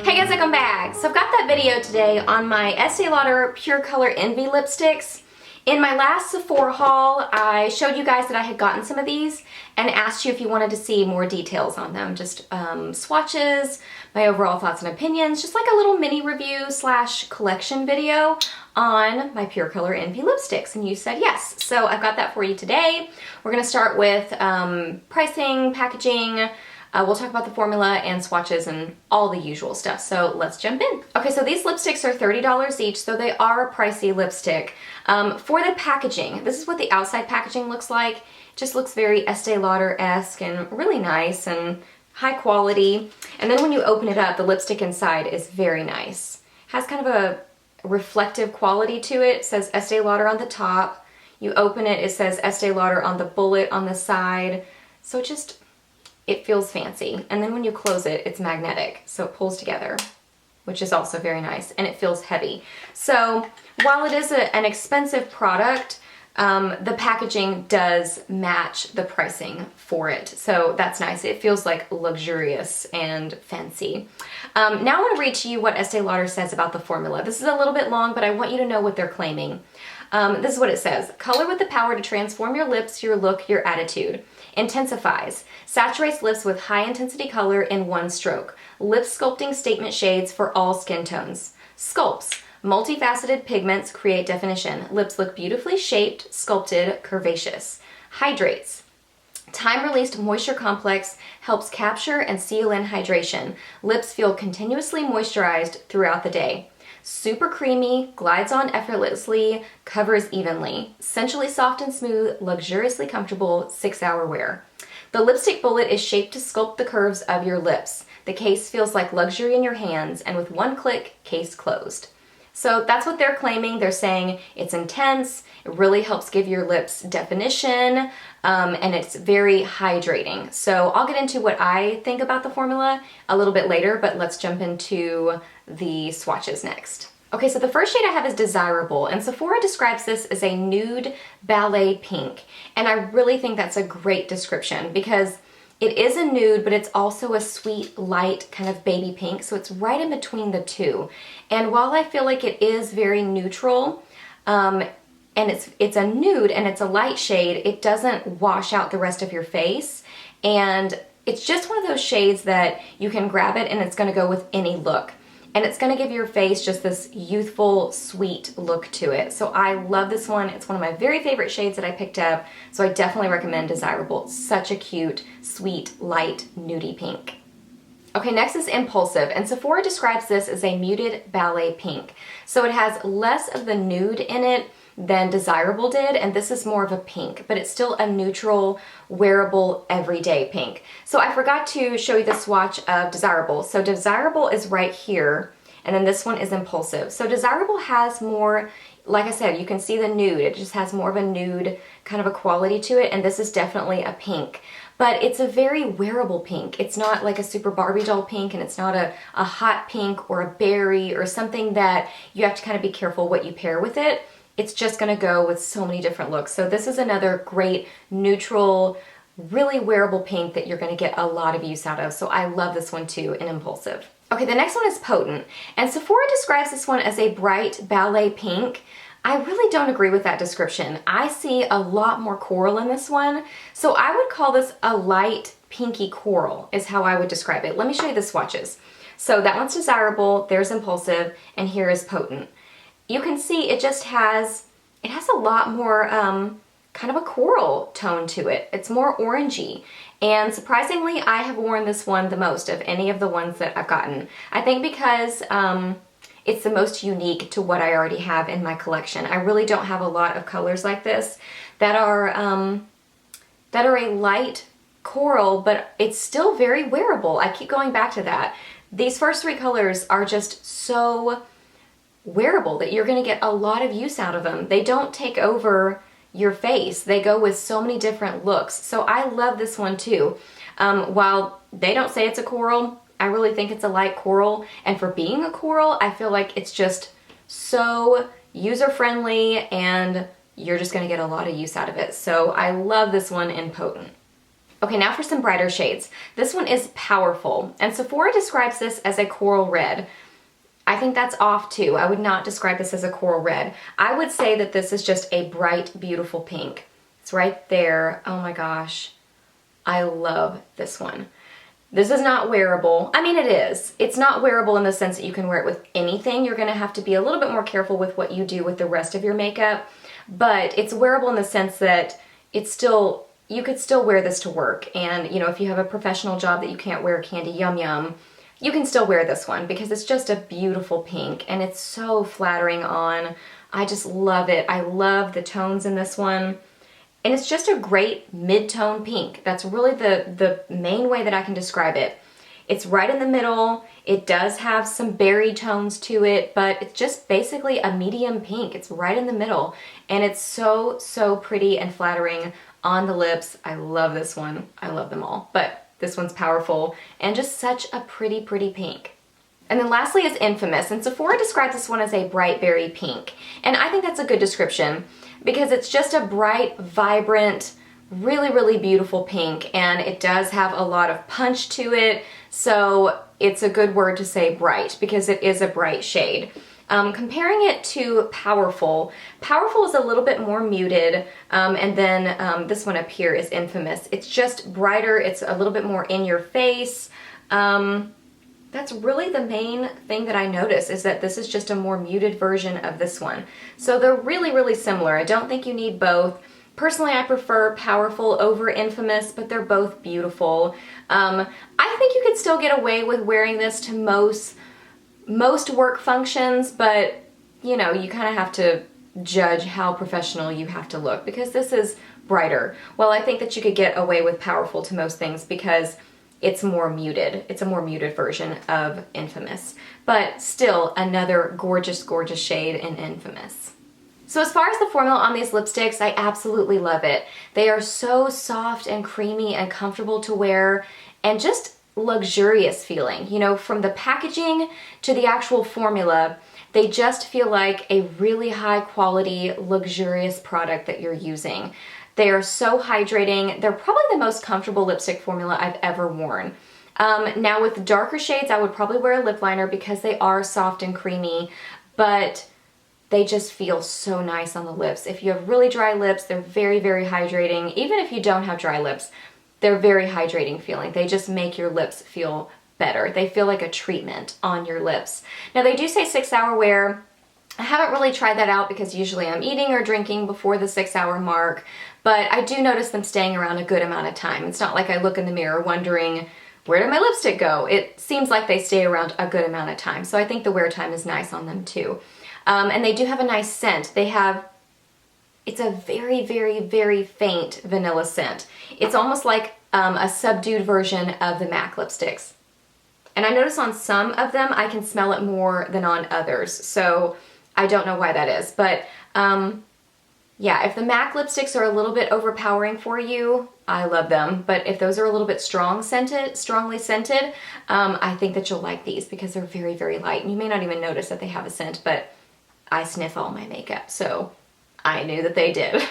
Hey guys, welcome back. So I've got that video today on my Estee Lauder Pure Color Envy lipsticks. In my last Sephora haul, I showed you guys that I had gotten some of these and asked you if you wanted to see more details on them. Just swatches, my overall thoughts and opinions, just like a little mini review slash collection video on my Pure Color Envy lipsticks, and you said yes. So I've got that for you today. We're going to start with pricing, packaging. We'll talk about the formula and swatches and all the usual stuff. So let's jump in. Okay, so these lipsticks are $30 each, so they are a pricey lipstick. For the packaging, this is what the outside packaging looks like. It just looks very Estee Lauder-esque and really nice and high quality. And then when you open it up, the lipstick inside is very nice. It has kind of a reflective quality to it. It says Estee Lauder on the top. You open it, it says Estee Lauder on the bullet on the side. So it feels fancy. And then when you close it, it's magnetic, so it pulls together, which is also very nice, and it feels heavy. So while it is an expensive product, the packaging does match the pricing for it. So that's nice. It feels like luxurious and fancy. Now I want to read to you what Estee Lauder says about the formula. This is a little bit long, but I want you to know what they're claiming. This is what it says. Color with the power to transform your lips, your look, your attitude. Intensifies. Saturates lips with high intensity color in one stroke. Lip sculpting statement shades for all skin tones. Sculpts. Multifaceted pigments create definition. Lips look beautifully shaped, sculpted, curvaceous. Hydrates. Time-released moisture complex helps capture and seal in hydration. Lips feel continuously moisturized throughout the day. Super creamy, glides on effortlessly, covers evenly. Sensually soft and smooth, luxuriously comfortable, 6-hour wear. The lipstick bullet is shaped to sculpt the curves of your lips. The case feels like luxury in your hands, and with one click, case closed. So that's what they're claiming. They're saying it's intense, it really helps give your lips definition, and it's very hydrating. So I'll get into what I think about the formula a little bit later, but let's jump into the swatches next. Okay, so the first shade I have is Desirable, and Sephora describes this as a nude ballet pink, and I really think that's a great description because it is a nude, but it's also a sweet, light kind of baby pink, so it's right in between the two. And while I feel like it is very neutral, and it's a nude and it's a light shade, it doesn't wash out the rest of your face, and it's just one of those shades that you can grab it and it's gonna go with any look. And it's gonna give your face just this youthful, sweet look to it. So I love this one. It's one of my very favorite shades that I picked up, so I definitely recommend Desirable. It's such a cute, sweet, light, nudie pink. Okay, next is Impulsive, and Sephora describes this as a muted ballet pink. So it has less of the nude in it than Desirable did, and this is more of a pink, but it's still a neutral, wearable, everyday pink. So I forgot to show you the swatch of Desirable. So Desirable is right here, and then this one is Impulsive. So Desirable has more, like I said, you can see the nude. It just has more of a nude kind of a quality to it, and this is definitely a pink. But it's a very wearable pink. It's not like a super Barbie doll pink, and it's not a hot pink or a berry or something that you have to kind of be careful what you pair with it. It's just gonna go with so many different looks. So this is another great neutral, really wearable pink that you're gonna get a lot of use out of. So I love this one too in Impulsive. Okay, the next one is Potent, and Sephora describes this one as a bright ballet pink. I really don't agree with that description. I see a lot more coral in this one. So I would call this a light pinky coral is how I would describe it. Let me show you the swatches. So that one's Desirable, there's Impulsive, and here is Potent. You can see it just has, it has a lot more kind of a coral tone to it. It's more orangey. And surprisingly, I have worn this one the most of any of the ones that I've gotten. I think because it's the most unique to what I already have in my collection. I really don't have a lot of colors like this that are a light coral, but it's still very wearable. I keep going back to that. These first three colors are just so wearable that you're going to get a lot of use out of them. They don't take over your face. They go with so many different looks. So I love this one too. While they don't say it's a coral, I really think it's a light coral. And for being a coral, I feel like it's just so user-friendly and you're just going to get a lot of use out of it. So I love this one in Potent. Okay, now for some brighter shades. This one is Powerful, and Sephora describes this as a coral red. I think that's off too. I would not describe this as a coral red. I would say that this is just a bright, beautiful pink. It's right there. Oh my gosh. I love this one. This is not wearable. I mean, it is. It's not wearable in the sense that you can wear it with anything. You're gonna have to be a little bit more careful with what you do with the rest of your makeup, but it's wearable in the sense that it's still, you could still wear this to work. And you know, if you have a professional job that you can't wear Candy Yum Yum, you can still wear this one because it's just a beautiful pink and it's so flattering on. I just love it. I love the tones in this one. And it's just a great mid-tone pink. That's really the main way that I can describe it. It's right in the middle. It does have some berry tones to it, but it's just basically a medium pink. It's right in the middle. And it's so, so pretty and flattering on the lips. I love this one. I love them all, but this one's Powerful and just such a pretty, pretty pink. And then lastly is Infamous, and Sephora describes this one as a bright berry pink. And I think that's a good description because it's just a bright, vibrant, really, really beautiful pink, and it does have a lot of punch to it, so it's a good word to say bright because it is a bright shade. Comparing it to Powerful, Powerful is a little bit more muted, and then this one up here is Infamous. It's just brighter, it's a little bit more in your face. That's really the main thing that I notice is that this is just a more muted version of this one. So they're really, really similar. I don't think you need both. Personally, I prefer Powerful over Infamous, but they're both beautiful. I think you could still get away with wearing this to most work functions, but you know, you kind of have to judge how professional you have to look because this is brighter. Well, I think that you could get away with Powerful to most things because it's more muted. It's a more muted version of Infamous, but still another gorgeous, gorgeous shade in Infamous. So as far as the formula on these lipsticks, I absolutely love it. They are so soft and creamy and comfortable to wear and just luxurious feeling. You know, from the packaging to the actual formula, they just feel like a really high quality, luxurious product that you're using. They are so hydrating. They're probably the most comfortable lipstick formula I've ever worn. Now with darker shades, I would probably wear a lip liner because they are soft and creamy, but they just feel so nice on the lips. If you have really dry lips, they're very, very hydrating. Even if you don't have dry lips, they're very hydrating feeling. They just make your lips feel better. They feel like a treatment on your lips. Now they do say 6-hour wear. I haven't really tried that out because usually I'm eating or drinking before the 6-hour mark, but I do notice them staying around a good amount of time. It's not like I look in the mirror wondering, where did my lipstick go? It seems like they stay around a good amount of time, so I think the wear time is nice on them too. And they do have a nice scent. It's a very, very, very faint vanilla scent. It's almost like a subdued version of the MAC lipsticks. And I notice on some of them I can smell it more than on others, so I don't know why that is. But yeah, if the MAC lipsticks are a little bit overpowering for you, I love them. But if those are a little bit strongly scented, I think that you'll like these because they're very, very light. And you may not even notice that they have a scent, but I sniff all my makeup, so I knew that they did.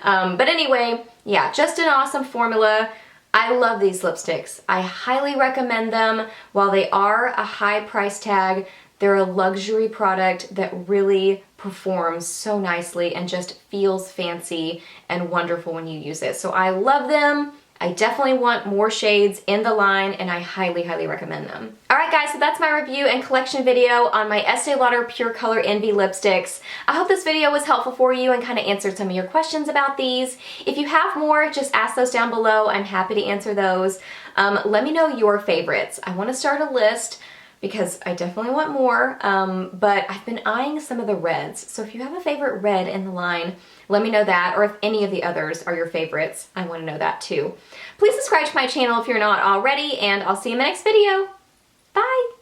But anyway, yeah, just an awesome formula. I love these lipsticks. I highly recommend them. While they are a high price tag, they're a luxury product that really performs so nicely and just feels fancy and wonderful when you use it. So I love them. I definitely want more shades in the line and I highly, highly recommend them. Alright guys, so that's my review and collection video on my Estee Lauder Pure Color Envy lipsticks. I hope this video was helpful for you and kind of answered some of your questions about these. If you have more, just ask those down below. I'm happy to answer those. Let me know your favorites. I want to start a list because I definitely want more, but I've been eyeing some of the reds. So if you have a favorite red in the line, let me know that, or if any of the others are your favorites, I want to know that too. Please subscribe to my channel if you're not already, and I'll see you in my next video. Bye!